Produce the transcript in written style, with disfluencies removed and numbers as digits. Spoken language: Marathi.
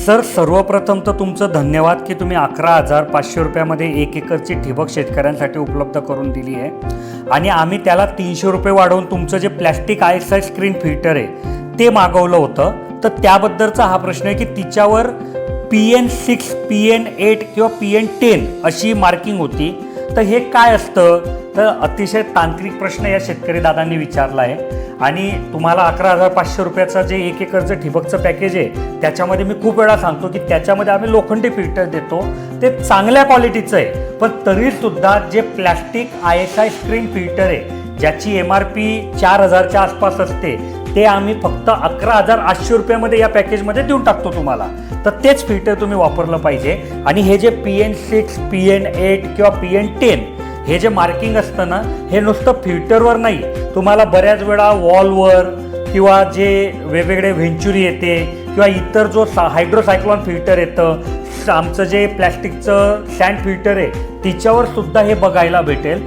सर, सर्वप्रथम तर तुमचं धन्यवाद की तुम्ही 11,500 रुपयामध्ये 1 एकरची ठिबक शेतकऱ्यांसाठी उपलब्ध करून दिली आहे आणि आम्ही त्याला 300 रुपये वाढवून तुमचं जे प्लॅस्टिक आयएसआय स्क्रीन फिल्टर आहे ते मागवलं होतं. तर त्याबद्दलचा हा प्रश्न आहे की तिच्यावर PN6, PN8 किंवा PN10 अशी मार्किंग होती. तर हे काय असतं? तर अतिशय तांत्रिक प्रश्न या शेतकरी दादांनी विचारला आहे आणि तुम्हाला 11,500 रुपयाचं जे 1 एकरचं ठिबकचं पॅकेज आहे त्याच्यामध्ये मी खूप वेळा सांगतो की त्याच्यामध्ये आम्ही लोखंडी फिल्टर देतो. ते चांगल्या क्वालिटीचं आहे, पण तरीसुद्धा जे प्लॅस्टिक ISI स्क्रीन फिल्टर आहे ज्याची MRP 4,000च्या आसपास असते ते आम्ही फक्त 11,800 रुपयामध्ये या पॅकेजमध्ये देऊन टाकतो तुम्हाला. तर तेच फिल्टर तुम्ही वापरलं पाहिजे. आणि हे जे PN6, PN8 किंवा PN10 हे जे मार्किंग असतं ना, हे नुसतं फिल्टरवर नाही, तुम्हाला बऱ्याच वेळा वॉलवर किंवा जे वेगवेगळे व्हेंचुरी येते किंवा इतर जो हायड्रोसायक्लॉन फिल्टर येतं, आमचं जे प्लॅस्टिकचं सँड फिल्टर आहे तिच्यावर सुद्धा हे बघायला भेटेल.